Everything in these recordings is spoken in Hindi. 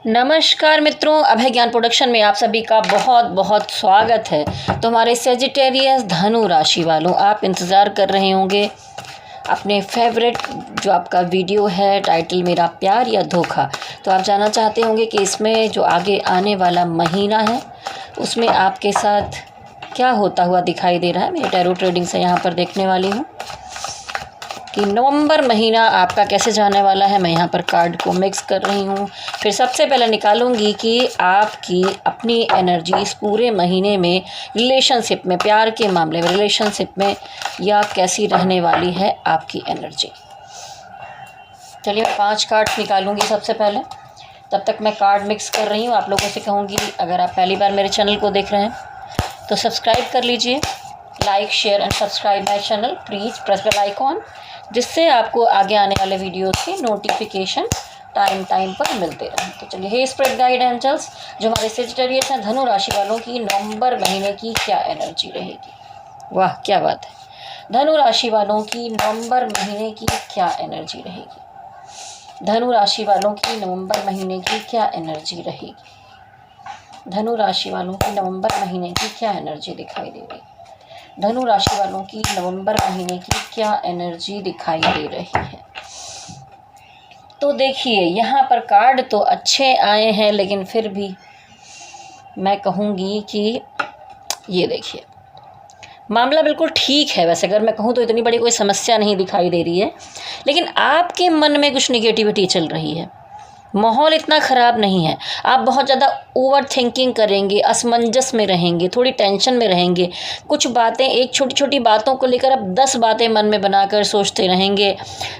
नमस्कार मित्रों, अभय ज्ञान प्रोडक्शन में आप सभी का बहुत बहुत स्वागत है। तो हमारे सेजिटेरियस धनु राशि वालों, आप इंतज़ार कर रहे होंगे अपने फेवरेट जो आपका वीडियो है टाइटल मेरा प्यार या धोखा। तो आप जानना चाहते होंगे कि इसमें जो आगे आने वाला महीना है उसमें आपके साथ क्या होता हुआ दिखाई दे रहा है। मैं टैरो ट्रेडिंग से यहाँ पर देखने वाली हूँ कि नवंबर महीना आपका कैसे जाने वाला है। मैं यहाँ पर कार्ड को मिक्स कर रही हूँ। फिर सबसे पहले निकालूंगी कि आपकी अपनी एनर्जी इस पूरे महीने में रिलेशनशिप में, प्यार के मामले में, रिलेशनशिप में या कैसी रहने वाली है आपकी एनर्जी। चलिए मैं 5 कार्ड निकालूंगी सबसे पहले। तब तक मैं कार्ड मिक्स कर रही हूँ। आप लोगों से कहूँगी अगर आप पहली बार मेरे चैनल को देख रहे हैं तो सब्सक्राइब कर लीजिए। Like, share and subscribe my channel. Please press bell icon, जिससे आपको आगे आने वाले वीडियोस के नोटिफिकेशन टाइम पर मिलते रहें। तो चलिए, हे स्प्रेड गाइड एंजल्स, जो हमारे सेजिटेरियस हैं धनु राशि वालों की नवंबर महीने की क्या एनर्जी रहेगी। वाह क्या बात है। धनु राशि वालों की नवंबर महीने की क्या एनर्जी रहेगी। धनु राशि वालों की नवंबर महीने की क्या एनर्जी रहेगी। धनु राशि वालों की नवंबर महीने की क्या एनर्जी दिखाई दे रही है। धनु राशि वालों की नवंबर महीने की क्या एनर्जी दिखाई दे रही है। तो देखिए, यहाँ पर कार्ड तो अच्छे आए हैं, लेकिन फिर भी मैं कहूँगी कि ये देखिए, मामला बिल्कुल ठीक है। वैसे अगर मैं कहूँ तो इतनी बड़ी कोई समस्या नहीं दिखाई दे रही है, लेकिन आपके मन में कुछ निगेटिविटी चल रही है। माहौल इतना ख़राब नहीं है। आप बहुत ज़्यादा ओवर थिंकिंग करेंगे, असमंजस में रहेंगे, थोड़ी टेंशन में रहेंगे। कुछ बातें, एक छोटी छोटी बातों को लेकर आप 10 बातें मन में बनाकर सोचते रहेंगे।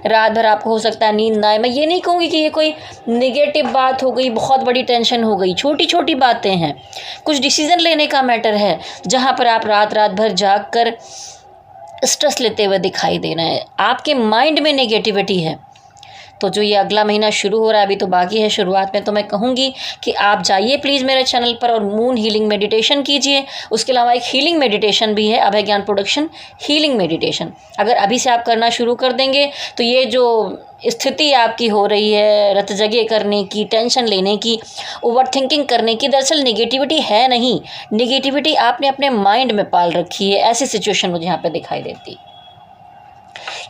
रात भर आपको हो सकता है नींद ना आए। मैं ये नहीं कहूँगी कि ये कोई नेगेटिव बात हो गई, बहुत बड़ी टेंशन हो गई। छोटी छोटी बातें हैं, कुछ डिसीज़न लेने का मैटर है, जहाँ पर आप रात भर जाग कर स्ट्रेस लेते हुए दिखाई दे रहे हैं। आपके माइंड में नेगेटिविटी है। तो जो ये अगला महीना शुरू हो रहा है, अभी तो बाकी है शुरुआत में, तो मैं कहूँगी कि आप जाइए प्लीज़ मेरे चैनल पर और मून हीलिंग मेडिटेशन कीजिए। उसके अलावा एक हीलिंग मेडिटेशन भी है, अभय ज्ञान प्रोडक्शन हीलिंग मेडिटेशन। अगर अभी से आप करना शुरू कर देंगे तो ये जो स्थिति आपकी हो रही है रतजगे करने की, टेंशन लेने की, ओवर थिंकिंग करने की, दरअसल निगेटिविटी है नहीं। निगेटिविटी आपने अपने माइंड में पाल रखी है। ऐसी सिचुएशन मुझे यहाँ पर दिखाई देती।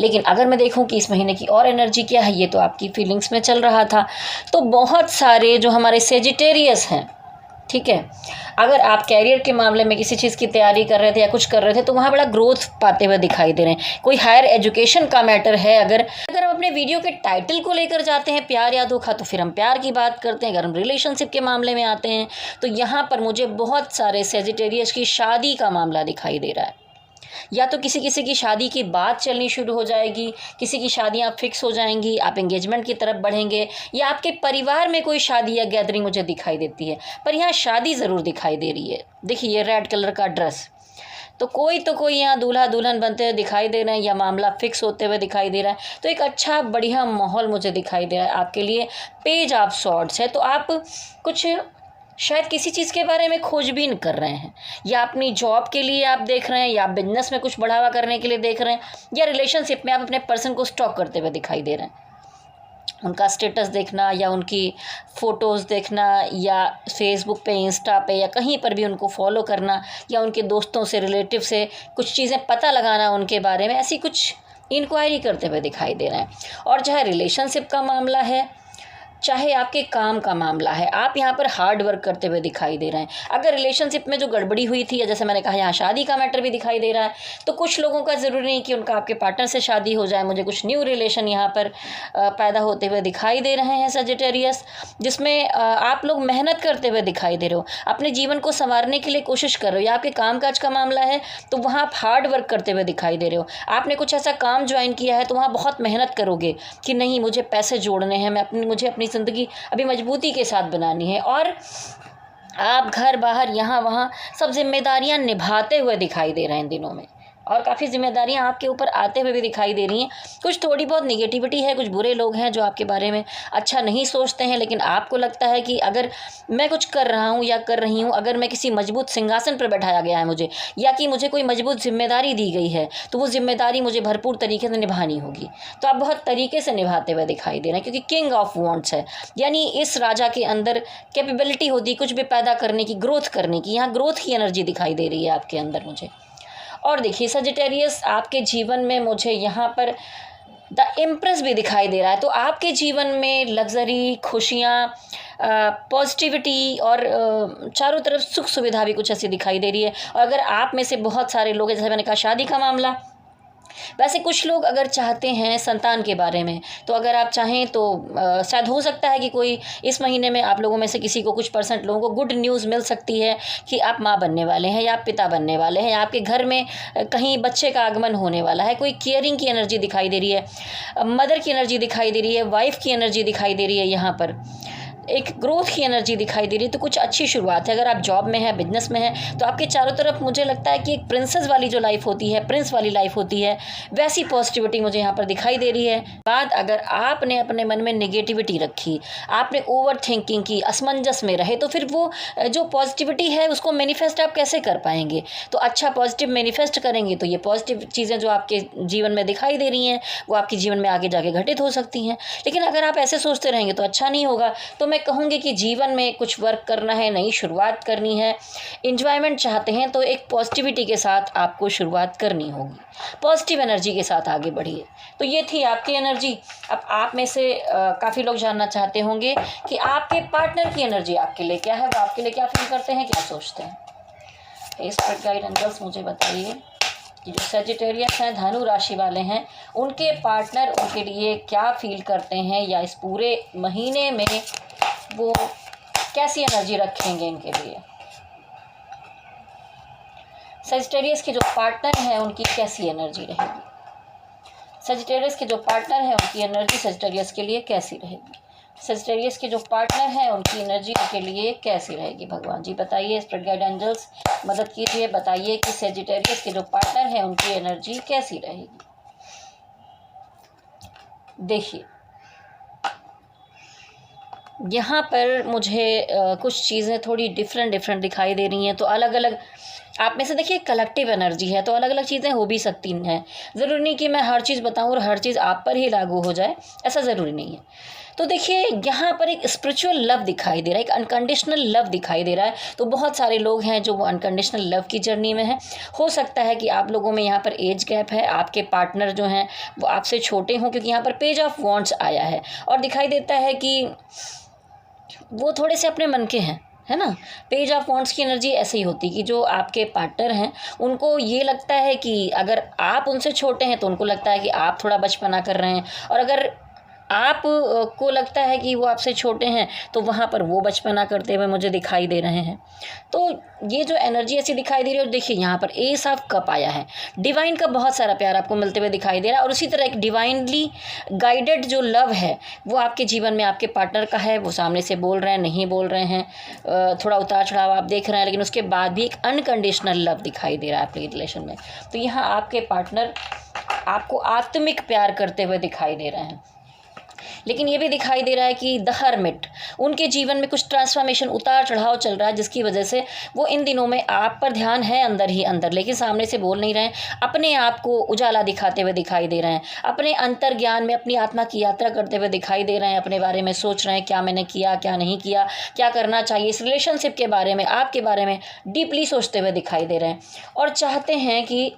लेकिन अगर मैं देखूं कि इस महीने की और एनर्जी क्या है, ये तो आपकी फीलिंग्स में चल रहा था। तो बहुत सारे जो हमारे सेजिटेरियस हैं, ठीक है, अगर आप कैरियर के मामले में किसी चीज़ की तैयारी कर रहे थे या कुछ कर रहे थे तो वहाँ बड़ा ग्रोथ पाते हुए दिखाई दे रहे हैं। कोई हायर एजुकेशन का मैटर है। अगर हम अपने वीडियो के टाइटल को लेकर जाते हैं प्यार या धोखा, तो फिर हम प्यार की बात करते हैं। अगर हम रिलेशनशिप के मामले में आते हैं तो यहाँ पर मुझे बहुत सारे सेजिटेरियस की शादी का मामला दिखाई दे रहा है। या तो किसी किसी की शादी की बात चलनी शुरू हो जाएगी, किसी की शादियां फिक्स हो जाएंगी, आप एंगेजमेंट की तरफ बढ़ेंगे, या आपके परिवार में कोई शादी या गैदरिंग मुझे दिखाई देती है। पर यहाँ शादी ज़रूर दिखाई दे रही है। देखिए ये रेड कलर का ड्रेस, तो कोई यहाँ दूल्हा दुल्हन बनते हुए दिखाई दे रहे हैं या मामला फिक्स होते हुए दिखाई दे रहा है। तो एक अच्छा बढ़िया माहौल मुझे दिखाई दे रहा है आपके लिए। पेज ऑफ सॉर्ड्स है, तो आप कुछ शायद किसी चीज़ के बारे में खोजबीन कर रहे हैं, या अपनी जॉब के लिए आप देख रहे हैं, या बिजनेस में कुछ बढ़ावा करने के लिए देख रहे हैं, या रिलेशनशिप में आप अपने पर्सन को स्टॉक करते हुए दिखाई दे रहे हैं। उनका स्टेटस देखना या उनकी फ़ोटोज़ देखना, या फेसबुक पे, इंस्टा पे, या कहीं पर भी उनको फॉलो करना, या उनके दोस्तों से, रिलेटिव से कुछ चीज़ें पता लगाना उनके बारे में, ऐसी कुछ इंक्वायरी करते हुए दिखाई दे रहे हैं। और चाहे रिलेशनशिप का मामला है, चाहे आपके काम का मामला है, आप यहाँ पर हार्ड वर्क करते हुए दिखाई दे रहे हैं। अगर रिलेशनशिप में जो गड़बड़ी हुई थी, या जैसे मैंने कहा यहाँ शादी का मैटर भी दिखाई दे रहा है, तो कुछ लोगों का ज़रूरी नहीं कि उनका आपके पार्टनर से शादी हो जाए। मुझे कुछ न्यू रिलेशन यहाँ पर पैदा होते हुए दिखाई दे रहे हैं सेजिटेरियस, जिसमें आप लोग मेहनत करते हुए दिखाई दे रहे हो, अपने जीवन को संवारने के लिए कोशिश कर रहे हो। या आपके कामकाज का मामला है तो वहाँ आप हार्ड वर्क करते हुए दिखाई दे रहे हो। आपने कुछ ऐसा काम ज्वाइन किया है तो वहाँ बहुत मेहनत करोगे कि नहीं, मुझे पैसे जोड़ने हैं, मुझे अपनी ज़िंदगी अभी मजबूती के साथ बनानी है। और आप घर बाहर यहाँ वहाँ सब जिम्मेदारियाँ निभाते हुए दिखाई दे रहे हैं इन दिनों में। और काफ़ी जिम्मेदारियां आपके ऊपर आते हुए भी दिखाई दे रही हैं। कुछ थोड़ी बहुत निगेटिविटी है, कुछ बुरे लोग हैं जो आपके बारे में अच्छा नहीं सोचते हैं, लेकिन आपको लगता है कि अगर मैं कुछ कर रहा हूँ या कर रही हूँ, अगर मैं किसी मजबूत सिंहासन पर बैठाया गया है मुझे, या कि मुझे कोई मजबूत जिम्मेदारी दी गई है, तो वो जिम्मेदारी मुझे भरपूर तरीके से निभानी होगी। तो आप बहुत तरीके से निभाते हुए दिखाई दे रहे हैं, क्योंकि किंग ऑफ वॉन्ट्स है, यानी इस राजा के अंदर कैपेबिलिटी होती है कुछ भी पैदा करने की, ग्रोथ करने की। यहाँ ग्रोथ की एनर्जी दिखाई दे रही है आपके अंदर मुझे। और देखिए सजिटेरियस, आपके जीवन में मुझे यहाँ पर द इम्प्रेस भी दिखाई दे रहा है। तो आपके जीवन में लग्जरी, खुशियाँ, पॉजिटिविटी और चारों तरफ सुख सुविधा भी कुछ ऐसी दिखाई दे रही है। और अगर आप में से बहुत सारे लोग, जैसे मैंने कहा शादी का मामला, वैसे कुछ लोग अगर चाहते हैं संतान के बारे में, तो अगर आप चाहें तो शायद हो सकता है कि कोई इस महीने में आप लोगों में से किसी को, कुछ परसेंट लोगों को गुड न्यूज़ मिल सकती है कि आप माँ बनने वाले हैं या आप पिता बनने वाले हैं, या आपके घर में कहीं बच्चे का आगमन होने वाला है। कोई केयरिंग की एनर्जी दिखाई दे रही है, मदर की एनर्जी दिखाई दे रही है, वाइफ की एनर्जी दिखाई दे रही है, यहाँ पर एक ग्रोथ की एनर्जी दिखाई दे रही है। तो कुछ अच्छी शुरुआत है। अगर आप जॉब में हैं, बिजनेस में हैं, तो आपके चारों तरफ मुझे लगता है कि एक प्रिंसेस वाली जो लाइफ होती है, प्रिंस वाली लाइफ होती है, वैसी पॉजिटिविटी मुझे यहाँ पर दिखाई दे रही है। बाद अगर आपने अपने मन में नेगेटिविटी रखी, आपने ओवर थिंकिंग की, असमंजस में रहे, तो फिर वो जो पॉजिटिविटी है उसको मैनिफेस्ट आप कैसे कर पाएंगे। तो अच्छा पॉजिटिव मैनिफेस्ट करेंगे तो ये पॉजिटिव चीज़ें जो आपके जीवन में दिखाई दे रही हैं वो आपके जीवन में आगे जाके घटित हो सकती हैं। लेकिन अगर आप ऐसे सोचते रहेंगे तो अच्छा नहीं होगा। तो मैं कहूँगी कि जीवन में कुछ वर्क करना है, नई शुरुआत करनी है, एंजॉयमेंट चाहते हैं तो एक पॉजिटिविटी के साथ आपको शुरुआत करनी होगी, पॉजिटिव एनर्जी के साथ आगे बढ़िए। तो ये थी आपकी एनर्जी। अब आप में से काफ़ी लोग जानना चाहते होंगे कि आपके पार्टनर की एनर्जी आपके लिए क्या है, वो आपके लिए क्या फील करते हैं, क्या सोचते हैं। स्पिरिट गाइड एंजल्स मुझे बताइए कि जो सजिटेरियस हैं, धनु राशि वाले हैं, उनके पार्टनर उनके लिए क्या फील करते हैं, या इस पूरे महीने में वो कैसी एनर्जी रखेंगे इनके लिए। सजिटेरियस के जो पार्टनर हैं उनकी कैसी एनर्जी रहेगी, सजिटेरियस के जो पार्टनर हैं उनकी एनर्जी सजिटेरियस के लिए कैसी रहेगी, सजिटेरियस के जो पार्टनर हैं उनकी एनर्जी के लिए कैसी रहेगी। भगवान जी बताइए, स्पिरिट गाइड एंजल्स मदद कीजिए, बताइए कि सजिटेरियस के जो पार्टनर हैं उनकी एनर्जी कैसी रहेगी। देखिए यहाँ पर मुझे कुछ चीज़ें थोड़ी डिफरेंट दिखाई दे रही हैं। तो अलग अलग आप में से देखिए कलेक्टिव एनर्जी है, तो अलग अलग चीज़ें हो भी सकती हैं। ज़रूरी नहीं कि मैं हर चीज़ बताऊं और हर चीज़ आप पर ही लागू हो जाए, ऐसा ज़रूरी नहीं है। तो देखिए यहाँ पर एक स्पिरिचुअल लव दिखाई दे रहा है, एक अनकंडीशनल लव दिखाई दे रहा है। तो बहुत सारे लोग हैं जो वो अनकंडीशनल लव की जर्नी में हैं। हो सकता है कि आप लोगों में यहाँ पर एज गैप है, आपके पार्टनर जो हैं वो आपसे छोटे हों, क्योंकि यहाँ पर पेज ऑफ वॉन्ड्स आया है और दिखाई देता है कि वो थोड़े से अपने मन के हैं, है ना। पेज ऑफ वॉन्ड्स की एनर्जी ऐसे ही होती है कि जो आपके पार्टनर हैं उनको ये लगता है कि अगर आप उनसे छोटे हैं तो उनको लगता है कि आप थोड़ा बचपना कर रहे हैं, और अगर आप को लगता है कि वो आपसे छोटे हैं तो वहाँ पर वो बचपना करते हुए मुझे दिखाई दे रहे हैं। तो ये जो एनर्जी ऐसी दिखाई दे रही है। और देखिए यहाँ पर एस ऑफ कप आया है, डिवाइन का बहुत सारा प्यार आपको मिलते हुए दिखाई दे रहा है। और उसी तरह एक डिवाइनली गाइडेड जो लव है वो आपके जीवन में आपके पार्टनर का है। वो सामने से बोल रहे हैं, नहीं बोल रहे हैं, थोड़ा उतार चढ़ाव आप देख रहे हैं, लेकिन उसके बाद भी एक अनकंडीशनल लव दिखाई दे रहा है आपके रिलेशन में। तो यहाँ आपके पार्टनर आपको आत्मिक प्यार करते हुए दिखाई दे रहे हैं। लेकिन ये भी दिखाई दे रहा है कि द हर्मिट, उनके जीवन में कुछ ट्रांसफॉर्मेशन, उतार चढ़ाव चल रहा है, जिसकी वजह से वो इन दिनों में आप पर ध्यान है अंदर ही अंदर, लेकिन सामने से बोल नहीं रहे हैं। अपने आप को उजाला दिखाते हुए दिखाई दे रहे हैं, अपने अंतर ज्ञान में अपनी आत्मा की यात्रा करते हुए दिखाई दे रहे हैं। अपने बारे में सोच रहे हैं, क्या मैंने किया, क्या नहीं किया, क्या करना चाहिए। इस रिलेशनशिप के बारे में, आपके बारे में डीपली सोचते हुए दिखाई दे रहे हैं और चाहते हैं कि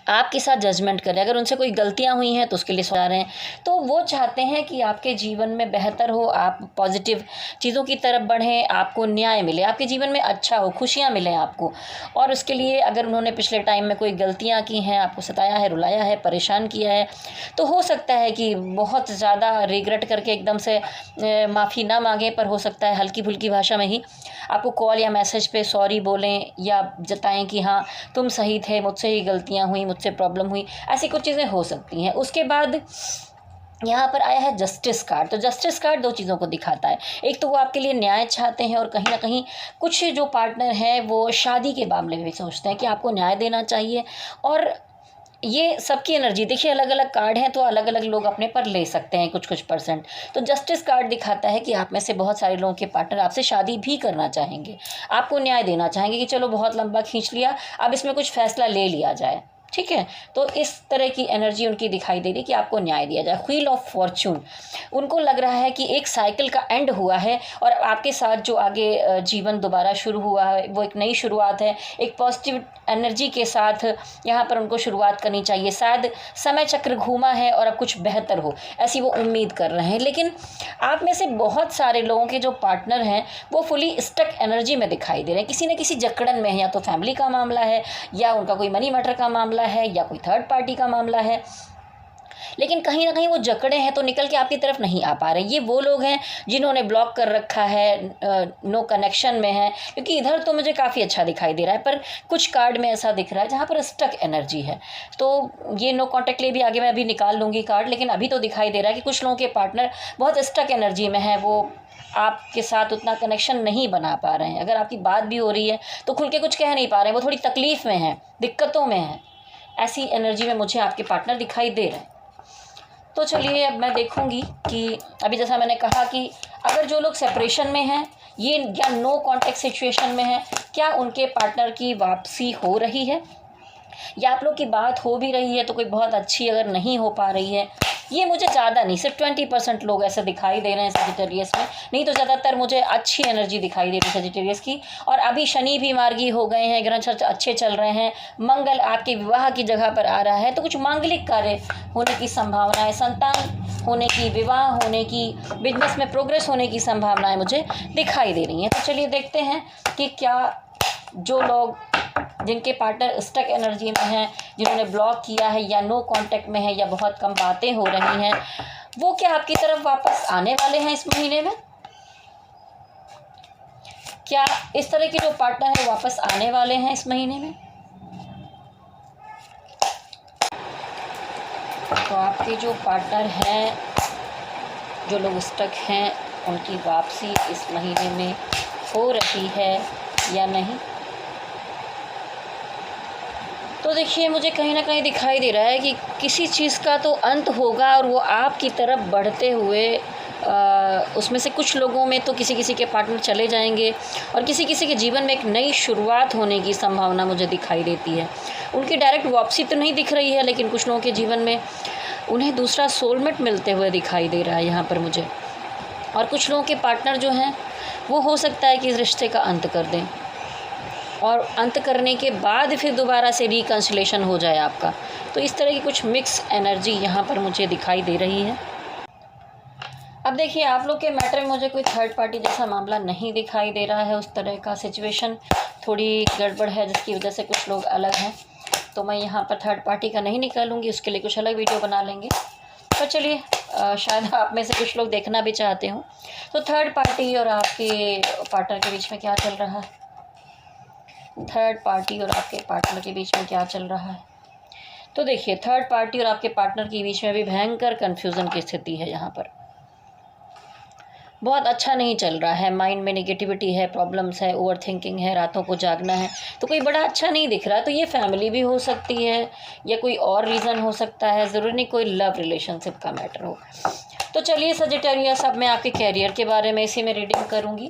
आपके साथ जजमेंट करें। अगर उनसे कोई गलतियां हुई हैं तो उसके लिए सुधार रहे हैं। तो वो चाहते हैं कि आपके जीवन में बेहतर हो, आप पॉजिटिव चीज़ों की तरफ बढ़ें, आपको न्याय मिले, आपके जीवन में अच्छा हो, खुशियां मिलें आपको। और उसके लिए अगर उन्होंने पिछले टाइम में कोई गलतियां की हैं, आपको सताया है, रुलाया है, परेशान किया है, तो हो सकता है कि बहुत ज़्यादा रिग्रेट करके एकदम से माफ़ी ना मांगें, पर हो सकता है हल्की फुल्की भाषा में ही आपको कॉल या मैसेज पे सॉरी बोलें या जताएं कि हाँ तुम सही थे, मुझसे ही गलतियाँ हुई, मुझसे प्रॉब्लम हुई। ऐसी कुछ चीज़ें हो सकती हैं। उसके बाद यहाँ पर आया है जस्टिस कार्ड। तो जस्टिस कार्ड दो चीज़ों को दिखाता है। एक तो वो आपके लिए न्याय चाहते हैं और कहीं ना कहीं कुछ जो पार्टनर हैं वो शादी के मामले में भी सोचते हैं कि आपको न्याय देना चाहिए। और ये सबकी एनर्जी देखिए, अलग अलग कार्ड हैं तो अलग अलग लोग अपने पर ले सकते हैं कुछ कुछ परसेंट। तो जस्टिस कार्ड दिखाता है कि आप में से बहुत सारे लोगों के पार्टनर आपसे शादी भी करना चाहेंगे, आपको न्याय देना चाहेंगे कि चलो बहुत लंबा खींच लिया, अब इसमें कुछ फैसला ले लिया जाए, ठीक है। तो इस तरह की एनर्जी उनकी दिखाई दे रही है कि आपको न्याय दिया जाए। व्हील ऑफ फॉर्च्यून, उनको लग रहा है कि एक साइकिल का एंड हुआ है और आपके साथ जो आगे जीवन दोबारा शुरू हुआ है वो एक नई शुरुआत है। एक पॉजिटिव एनर्जी के साथ यहाँ पर उनको शुरुआत करनी चाहिए। शायद समय चक्र घूमा है और अब कुछ बेहतर हो, ऐसी वो उम्मीद कर रहे हैं। लेकिन आप में से बहुत सारे लोगों के जो पार्टनर हैं वो फुली स्टक एनर्जी में दिखाई दे रहे हैं, किसी न किसी जकड़न में है। या तो फैमिली का मामला है, या उनका कोई मनी मैटर का मामला है, या कोई थर्ड पार्टी का मामला है। लेकिन कहीं ना कहीं वो जकड़े हैं तो निकल के आपकी तरफ नहीं आ पा रहे। ये वो लोग हैं जिन्होंने ब्लॉक कर रखा है, नो कनेक्शन में है। क्योंकि इधर तो मुझे काफ़ी अच्छा दिखाई दे रहा है, पर कुछ कार्ड में ऐसा दिख रहा है जहाँ पर स्टक एनर्जी है। तो ये नो कॉन्टेक्ट लिए भी आगे मैं अभी निकाल लूँगी कार्ड, लेकिन अभी तो दिखाई दे रहा है कि कुछ लोगों के पार्टनर बहुत स्टक एनर्जी में है, वो आपके साथ उतना कनेक्शन नहीं बना पा रहे हैं। अगर आपकी बात भी हो रही है तो खुल के कुछ कह नहीं पा रहे हैं, वो थोड़ी तकलीफ़ में हैं, दिक्कतों में हैं। ऐसी एनर्जी में मुझे आपके पार्टनर दिखाई दे रहे हैं। तो चलिए अब मैं देखूंगी कि अभी जैसा मैंने कहा कि अगर जो लोग सेपरेशन में हैं ये या नो कॉन्टेक्ट सिचुएशन में हैं, क्या उनके पार्टनर की वापसी हो रही है, या आप लोग की बात हो भी रही है तो कोई बहुत अच्छी अगर नहीं हो पा रही है। ये मुझे ज़्यादा नहीं, सिर्फ 20% लोग ऐसे दिखाई दे रहे हैं सजिटेरियस में, नहीं तो ज़्यादातर मुझे अच्छी एनर्जी दिखाई दे रही है सजिटेरियस की। और अभी शनि भी मार्गी हो गए हैं, ग्रह अच्छे चल रहे हैं, मंगल आपके विवाह की जगह पर आ रहा है, तो कुछ मांगलिक कार्य होने की संभावना है, संतान होने की, विवाह होने की, बिजनेस में प्रोग्रेस होने की संभावनाएं मुझे दिखाई दे रही हैं। तो चलिए देखते हैं कि क्या जो लोग जिनके पार्टनर स्टक एनर्जी में हैं, जिन्होंने ब्लॉक किया है या नो कांटेक्ट में है या बहुत कम बातें हो रही हैं, वो क्या आपकी तरफ वापस आने वाले हैं इस महीने में। क्या इस तरह के जो पार्टनर है वापस आने वाले हैं इस महीने में। तो आपके जो पार्टनर हैं, जो लोग स्टक हैं, उनकी वापसी इस महीने में हो रही है या नहीं। तो देखिए, मुझे कहीं ना कहीं दिखाई दे रहा है कि किसी चीज़ का तो अंत होगा और वो आपकी तरफ बढ़ते हुए उसमें से कुछ लोगों में तो किसी किसी के पार्टनर चले जाएंगे और किसी किसी के जीवन में एक नई शुरुआत होने की संभावना मुझे दिखाई देती है। उनकी डायरेक्ट वापसी तो नहीं दिख रही है, लेकिन कुछ लोगों के जीवन में उन्हें दूसरा सोलमेट मिलते हुए दिखाई दे रहा है यहाँ पर मुझे। और कुछ लोगों के पार्टनर जो हैं वो हो सकता है कि इस रिश्ते का अंत कर दें और अंत करने के बाद फिर दोबारा से रिकन्सिलेशन हो जाए आपका। तो इस तरह की कुछ मिक्स एनर्जी यहाँ पर मुझे दिखाई दे रही है। अब देखिए, आप लोग के मैटर में मुझे कोई थर्ड पार्टी जैसा मामला नहीं दिखाई दे रहा है। उस तरह का सिचुएशन थोड़ी गड़बड़ है जिसकी वजह से कुछ लोग अलग हैं, तो मैं यहाँ पर थर्ड पार्टी का नहीं निकालूंगी, उसके लिए कुछ अलग वीडियो बना लेंगे। तो चलिए, शायद आप में से कुछ लोग देखना भी चाहते हो। तो थर्ड पार्टी और आपके पार्टनर के बीच में क्या चल रहा है, थर्ड पार्टी और आपके पार्टनर के बीच में क्या चल रहा है। तो देखिए, थर्ड पार्टी और आपके पार्टनर के बीच में भी भयंकर कन्फ्यूज़न की स्थिति है। यहाँ पर बहुत अच्छा नहीं चल रहा है, माइंड में नेगेटिविटी है, प्रॉब्लम्स है, ओवर थिंकिंग है, रातों को जागना है, तो कोई बड़ा अच्छा नहीं दिख रहा है। तो ये फैमिली भी हो सकती है या कोई और रीज़न हो सकता है, ज़रूरी नहीं कोई लव रिलेशनशिप का मैटर हो। तो चलिए सजिटेरियस, अब मैं आपके कैरियर के बारे में इसी में रीडिंग करूँगी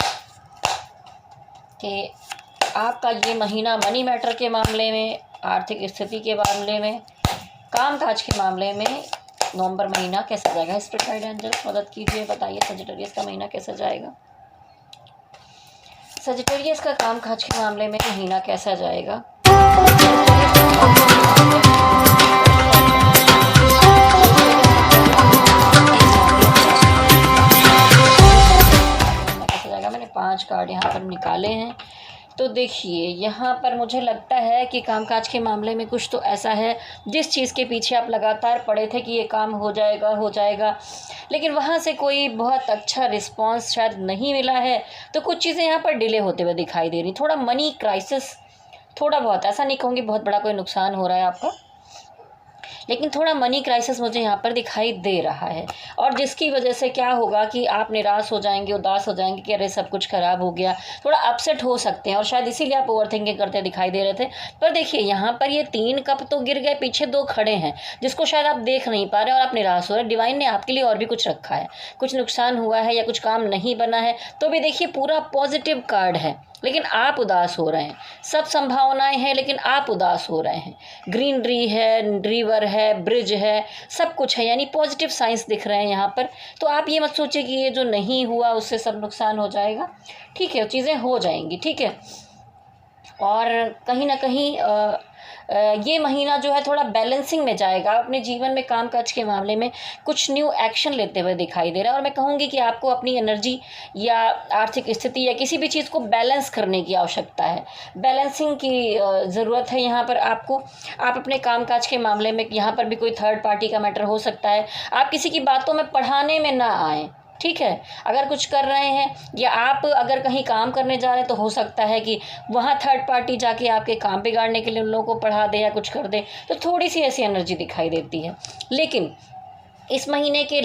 कि आपका ये महीना मनी मैटर के मामले में, आर्थिक स्थिति के मामले में, कामकाज के मामले में नवंबर महीना कैसा जाएगा। स्पिरिट गाइड एंजल्स मदद कीजिए, बताइए सजिटेरियस का महीना कैसा जाएगा। सजिटेरियस का कामकाज के मामले में महीना कैसा जाएगा। कैसा जाएगा। मैंने 5 कार्ड यहाँ पर निकाले हैं। तो देखिए, यहाँ पर मुझे लगता है कि कामकाज के मामले में कुछ तो ऐसा है जिस चीज़ के पीछे आप लगातार पड़े थे कि ये काम हो जाएगा, लेकिन वहाँ से कोई बहुत अच्छा रिस्पांस शायद नहीं मिला है। तो कुछ चीज़ें यहाँ पर डिले होते हुए दिखाई दे रही, थोड़ा मनी क्राइसिस, थोड़ा बहुत, ऐसा नहीं कहूँगी बहुत बड़ा कोई नुकसान हो रहा है आपका, लेकिन थोड़ा मनी क्राइसिस मुझे यहाँ पर दिखाई दे रहा है, और जिसकी वजह से क्या होगा कि आप निराश हो जाएंगे, उदास हो जाएंगे कि अरे सब कुछ खराब हो गया, थोड़ा अपसेट हो सकते हैं, और शायद इसीलिए आप ओवर थिंकिंग करते दिखाई दे रहे थे। पर देखिए यहाँ पर ये 3 कप तो गिर गए, पीछे 2 खड़े हैं जिसको शायद आप देख नहीं पा रहे और आप निराश हो रहे। डिवाइन ने आपके लिए और भी कुछ रखा है, कुछ नुकसान हुआ है या कुछ काम नहीं बना है, तो भी देखिए पूरा पॉजिटिव कार्ड है, लेकिन आप उदास हो रहे हैं। सब संभावनाएं हैं लेकिन आप उदास हो रहे हैं। ग्रीनरी है, रिवर है, ब्रिज है, सब कुछ है, यानी पॉजिटिव साइंस दिख रहे हैं यहाँ पर। तो आप ये मत सोचिए कि ये जो नहीं हुआ उससे सब नुकसान हो जाएगा, ठीक है, चीज़ें हो जाएंगी, ठीक है। और कहीं ना कहीं ये महीना जो है थोड़ा बैलेंसिंग में जाएगा। अपने जीवन में कामकाज के मामले में कुछ न्यू एक्शन लेते हुए दिखाई दे रहा है, और मैं कहूँगी कि आपको अपनी एनर्जी या आर्थिक स्थिति या किसी भी चीज़ को बैलेंस करने की आवश्यकता है। बैलेंसिंग की ज़रूरत है यहाँ पर आपको। आप अपने कामकाज के मामले में यहाँ पर भी कोई थर्ड पार्टी का मैटर हो सकता है, आप किसी की बातों में पढ़ाने में ना आएँ, ठीक है। अगर कुछ कर रहे हैं या आप अगर कहीं काम करने जा रहे हैं तो हो सकता है कि वहाँ थर्ड पार्टी जाके आपके काम बिगाड़ने के लिए उन लोगों को पढ़ा दे या कुछ कर दे, तो थोड़ी सी ऐसी एनर्जी दिखाई देती है। लेकिन इस महीने के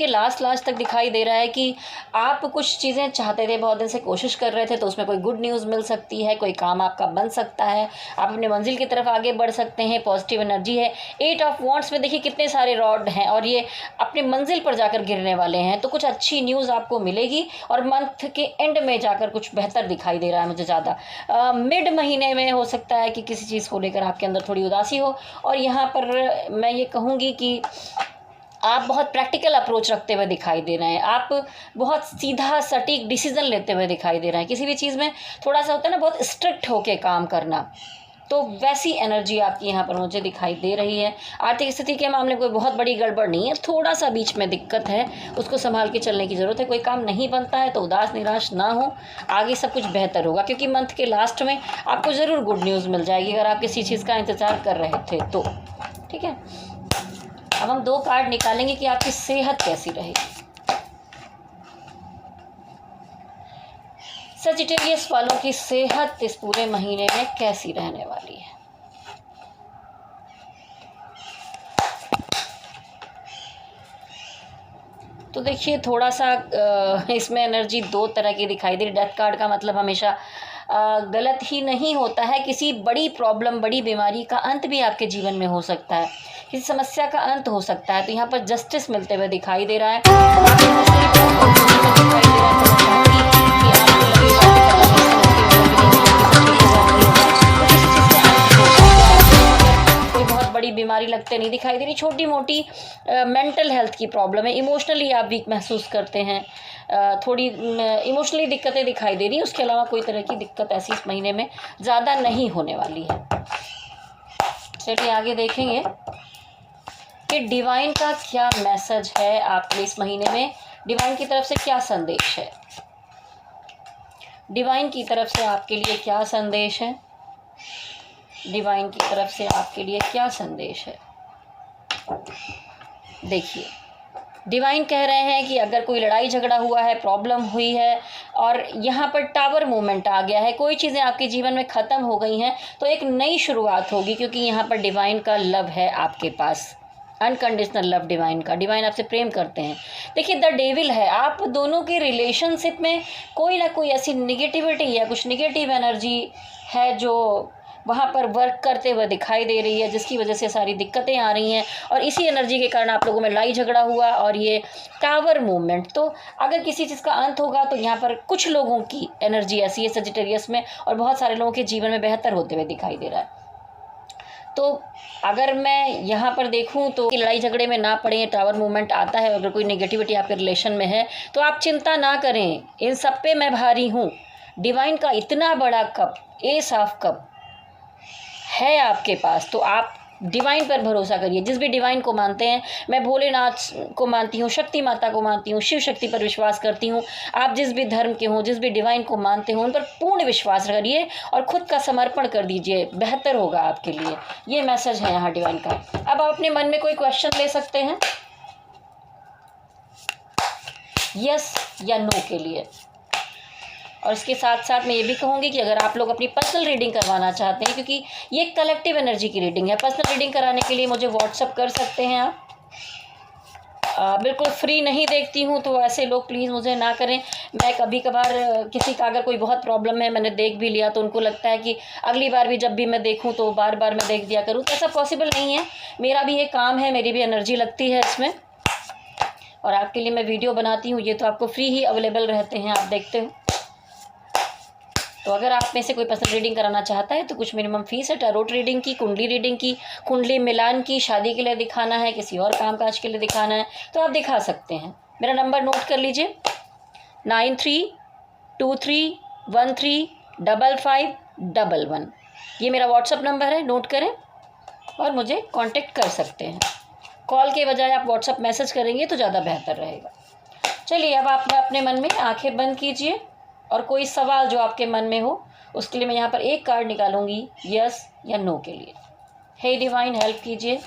लास्ट तक दिखाई दे रहा है कि आप कुछ चीज़ें चाहते थे, बहुत दिन से कोशिश कर रहे थे, तो उसमें कोई गुड न्यूज़ मिल सकती है, कोई काम आपका बन सकता है, आप अपने मंजिल की तरफ आगे बढ़ सकते हैं। पॉजिटिव एनर्जी है। 8 ऑफ वॉन्ड्स में देखिए कितने सारे रॉड हैं और ये अपने मंजिल पर जाकर गिरने वाले हैं, तो कुछ अच्छी न्यूज़ आपको मिलेगी और मंथ के एंड में जाकर कुछ बेहतर दिखाई दे रहा है मुझे ज़्यादा। मिड महीने में हो सकता है कि किसी चीज़ को लेकर आपके अंदर थोड़ी उदासी हो, और यहाँ पर मैं ये कहूँगी कि आप बहुत प्रैक्टिकल अप्रोच रखते हुए दिखाई दे रहे हैं। आप बहुत सीधा सटीक डिसीजन लेते हुए दिखाई दे रहे हैं। किसी भी चीज़ में थोड़ा सा होता है ना, बहुत स्ट्रिक्ट होके काम करना, तो वैसी एनर्जी आपकी यहाँ पर मुझे दिखाई दे रही है। आर्थिक स्थिति के मामले में कोई बहुत बड़ी गड़बड़ नहीं है, थोड़ा सा बीच में दिक्कत है, उसको संभाल के चलने की ज़रूरत है। कोई काम नहीं बनता है तो उदास निराश ना हो, आगे सब कुछ बेहतर होगा, क्योंकि मंथ के लास्ट में आपको ज़रूर गुड न्यूज़ मिल जाएगी अगर आप किसी चीज़ का इंतज़ार कर रहे थे तो, ठीक है। अब हम 2 कार्ड निकालेंगे कि आपकी सेहत कैसी रहेगी। सजिटेरियस वालों की सेहत इस पूरे महीने में कैसी रहने वाली है। तो देखिए थोड़ा सा इसमें एनर्जी 2 तरह की दिखाई दे रही। डेथ कार्ड का मतलब हमेशा गलत ही नहीं होता है। किसी बड़ी प्रॉब्लम, बड़ी बीमारी का अंत भी आपके जीवन में हो सकता है, किसी समस्या का अंत हो सकता है, तो यहाँ पर जस्टिस मिलते हुए दिखाई दे रहा है। कोई बहुत बड़ी बीमारी लगते नहीं दिखाई दे रही, छोटी मोटी मेंटल हेल्थ की प्रॉब्लम है, इमोशनली आप वीक महसूस करते हैं, थोड़ी इमोशनली दिक्कतें दिखाई दे रही। उसके अलावा कोई तरह की दिक्कत ऐसी इस महीने में ज़्यादा नहीं होने वाली है। चलिए आगे देखेंगे कि डिवाइन का क्या मैसेज है आपके इस महीने में। डिवाइन की तरफ से क्या संदेश है, डिवाइन की तरफ से आपके लिए क्या संदेश है, डिवाइन की तरफ से आपके लिए क्या संदेश है। देखिए डिवाइन कह रहे हैं कि अगर कोई लड़ाई झगड़ा हुआ है, प्रॉब्लम हुई है और यहाँ पर टावर मूवमेंट आ गया है, कोई चीज़ें आपके जीवन में ख़त्म हो गई हैं, तो एक नई शुरुआत होगी, क्योंकि यहाँ पर डिवाइन का लव है आपके पास, अनकंडीशनल लव डिवाइन का। डिवाइन आपसे प्रेम करते हैं। देखिए द डेविल है, आप दोनों के रिलेशनशिप में कोई ना कोई ऐसी निगेटिविटी या कुछ निगेटिव एनर्जी है जो वहाँ पर वर्क करते हुए दिखाई दे रही है, जिसकी वजह से सारी दिक्कतें आ रही हैं, और इसी एनर्जी के कारण आप लोगों में लड़ाई झगड़ा हुआ और ये टावर मूवमेंट। तो अगर किसी चीज़ का अंत होगा तो यहाँ पर कुछ लोगों की एनर्जी ऐसी है सजिटेरियस में, और बहुत सारे लोगों के जीवन में बेहतर होते हुए दिखाई दे रहा है। तो अगर मैं यहाँ पर देखूँ तो लड़ाई झगड़े में ना पड़े, टावर मूवमेंट आता है, अगर कोई नेगेटिविटी आपके रिलेशन में है तो आप चिंता ना करें, इन सब पे मैं भारी हूँ। डिवाइन का इतना बड़ा कप, एस ऑफ कप है आपके पास, तो आप डिवाइन पर भरोसा करिए। जिस भी डिवाइन को मानते हैं, मैं भोलेनाथ को मानती हूँ, शक्ति माता को मानती हूँ, शिव शक्ति पर विश्वास करती हूँ। आप जिस भी धर्म के हों, जिस भी डिवाइन को मानते हो, उन पर पूर्ण विश्वास करिए और खुद का समर्पण कर दीजिए, बेहतर होगा आपके लिए। ये मैसेज है यहाँ डिवाइन का। अब आप अपने मन में कोई क्वेश्चन ले सकते हैं यस या नो के लिए, और इसके साथ साथ मैं ये भी कहूँगी कि अगर आप लोग अपनी पर्सनल रीडिंग करवाना चाहते हैं, क्योंकि ये कलेक्टिव एनर्जी की रीडिंग है, पर्सनल रीडिंग कराने के लिए मुझे व्हाट्सअप कर सकते हैं आप। बिल्कुल फ्री नहीं देखती हूँ, तो ऐसे लोग प्लीज़ मुझे ना करें। मैं कभी कभार किसी का अगर कोई बहुत प्रॉब्लम है, मैंने देख भी लिया, तो उनको लगता है कि अगली बार भी जब भी मैं देखूँ तो बार बार मैं देख दिया करूँ, तो ऐसा पॉसिबल नहीं है। मेरा भी ये काम है, मेरी भी एनर्जी लगती है इसमें, और आपके लिए मैं वीडियो बनाती हूँ, ये तो आपको फ्री ही अवेलेबल रहते हैं, आप देखते हो। तो अगर आप में से कोई पर्सनल रीडिंग कराना चाहता है तो कुछ मिनिमम फीस है। टैरोट रीडिंग की, कुंडली रीडिंग की, कुंडली मिलान की, शादी के लिए दिखाना है, किसी और कामकाज के लिए दिखाना है, तो आप दिखा सकते हैं। मेरा नंबर नोट कर लीजिए, 9323135511। ये मेरा व्हाट्सअप नंबर है, नोट करें और मुझे कांटेक्ट कर सकते हैं। कॉल के बजाय आप व्हाट्सअप मैसेज करेंगे तो ज़्यादा बेहतर रहेगा। चलिए, अब आप अपने मन में आंखें बंद कीजिए और कोई सवाल जो आपके मन में हो उसके लिए मैं यहाँ पर एक कार्ड निकालूंगी, यस या नो के लिए। हे डिवाइन हेल्प कीजिए,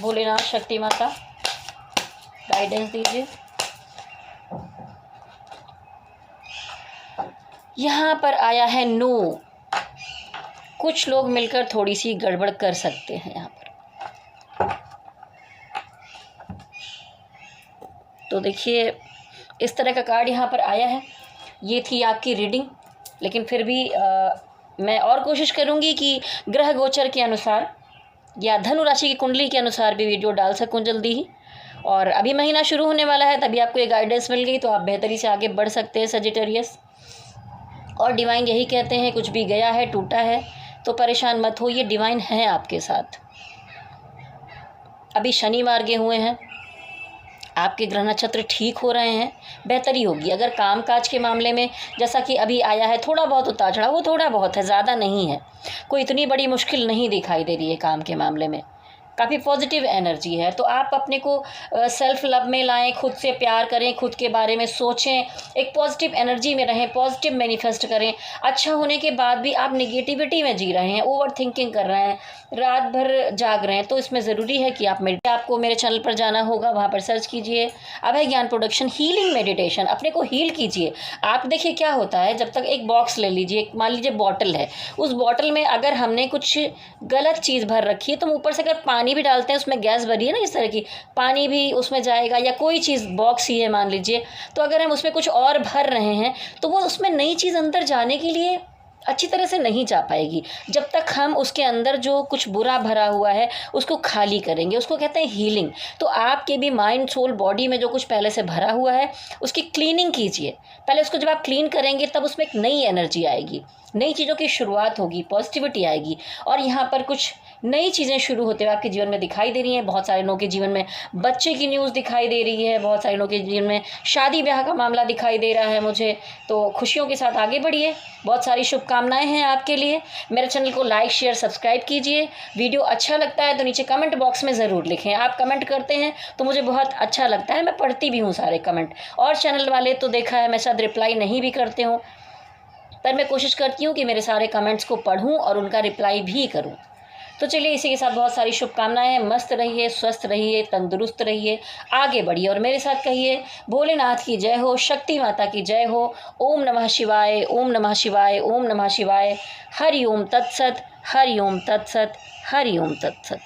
भोलेनाथ शक्ति माता गाइडेंस दीजिए। यहाँ पर आया है नो। कुछ लोग मिलकर थोड़ी सी गड़बड़ कर सकते हैं यहाँ पर। तो देखिए, इस तरह का कार्ड यहाँ पर आया है। ये थी आपकी रीडिंग, लेकिन फिर भी मैं और कोशिश करूँगी कि ग्रह गोचर के अनुसार या धनु राशि की कुंडली के अनुसार भी वीडियो डाल सकूँ जल्दी ही। और अभी महीना शुरू होने वाला है, तभी आपको ये गाइडेंस मिल गई तो आप बेहतरी से आगे बढ़ सकते हैं सजिटेरियस। और डिवाइन यही कहते हैं, कुछ भी गया है, टूटा है तो परेशान मत हो, ये डिवाइन है आपके साथ। अभी शनि मार्गे हुए हैं, आपके ग्रह नक्षत्र ठीक हो रहे हैं, बेहतरी होगी। अगर कामकाज के मामले में जैसा कि अभी आया है थोड़ा बहुत उतार चढ़ाव, वो थोड़ा बहुत है, ज़्यादा नहीं है, कोई इतनी बड़ी मुश्किल नहीं दिखाई दे रही है काम के मामले में, काफ़ी पॉजिटिव एनर्जी है। तो आप अपने को सेल्फ लव में लाएं, खुद से प्यार करें, खुद के बारे में सोचें, एक पॉजिटिव एनर्जी में रहें, पॉजिटिव मैनिफेस्ट करें। अच्छा होने के बाद भी आप नेगेटिविटी में जी रहे हैं, ओवर थिंकिंग कर रहे हैं, रात भर जाग रहे हैं, तो इसमें ज़रूरी है कि आपको मेरे चैनल पर जाना होगा, वहाँ पर सर्च कीजिए अभय ज्ञान प्रोडक्शन हीलिंग मेडिटेशन, अपने को हील कीजिए। आप देखिए क्या होता है, जब तक एक बॉक्स ले लीजिए, मान लीजिए बॉटल है, उस बॉटल में अगर हमने कुछ गलत चीज़ भर रखी है तो ऊपर से अगर पानी भी डालते हैं, उसमें गैस भरी है ना इस तरह की, पानी भी उसमें जाएगा, या कोई चीज़ बॉक्स ही है मान लीजिए, तो अगर हम उसमें कुछ और भर रहे हैं तो वो उसमें नई चीज़ अंदर जाने के लिए अच्छी तरह से नहीं जा पाएगी, जब तक हम उसके अंदर जो कुछ बुरा भरा हुआ है उसको खाली करेंगे। उसको कहते हैं हीलिंग। तो आपके भी माइंड सोल बॉडी में जो कुछ पहले से भरा हुआ है उसकी क्लीनिंग कीजिए। पहले उसको जब आप क्लीन करेंगे तब उसमें एक नई एनर्जी आएगी, नई चीज़ों की शुरुआत होगी, पॉजिटिविटी आएगी। और यहाँ पर कुछ नई चीज़ें शुरू होते हुए आपके जीवन में दिखाई दे रही हैं। बहुत सारे लोगों के जीवन में बच्चे की न्यूज़ दिखाई दे रही है, बहुत सारे लोगों के जीवन में शादी ब्याह का मामला दिखाई दे रहा है मुझे। तो खुशियों के साथ आगे बढ़िए, बहुत सारी शुभकामनाएं हैं आपके लिए। मेरे चैनल को लाइक शेयर सब्सक्राइब कीजिए। वीडियो अच्छा लगता है तो नीचे कमेंट बॉक्स में ज़रूर लिखें। आप कमेंट करते हैं तो मुझे बहुत अच्छा लगता है, मैं पढ़ती भी हूँ सारे कमेंट। और चैनल वाले तो देखा है मैं शायद रिप्लाई नहीं भी करते हूँ, पर मैं कोशिश करती हूँ कि मेरे सारे कमेंट्स को पढूं और उनका रिप्लाई भी करूँ। तो चलिए, इसी के साथ बहुत सारी शुभकामनाएं हैं। मस्त रहिए, स्वस्थ रहिए, तंदुरुस्त रहिए, आगे बढ़िए और मेरे साथ कहिए भोलेनाथ की जय हो, शक्ति माता की जय हो। ओम नमः शिवाय, ओम नमः शिवाय, ओम नमः शिवाय। हरि ओम तत्सत, हरि ओम तत्सत, हरि ओम तत्सत।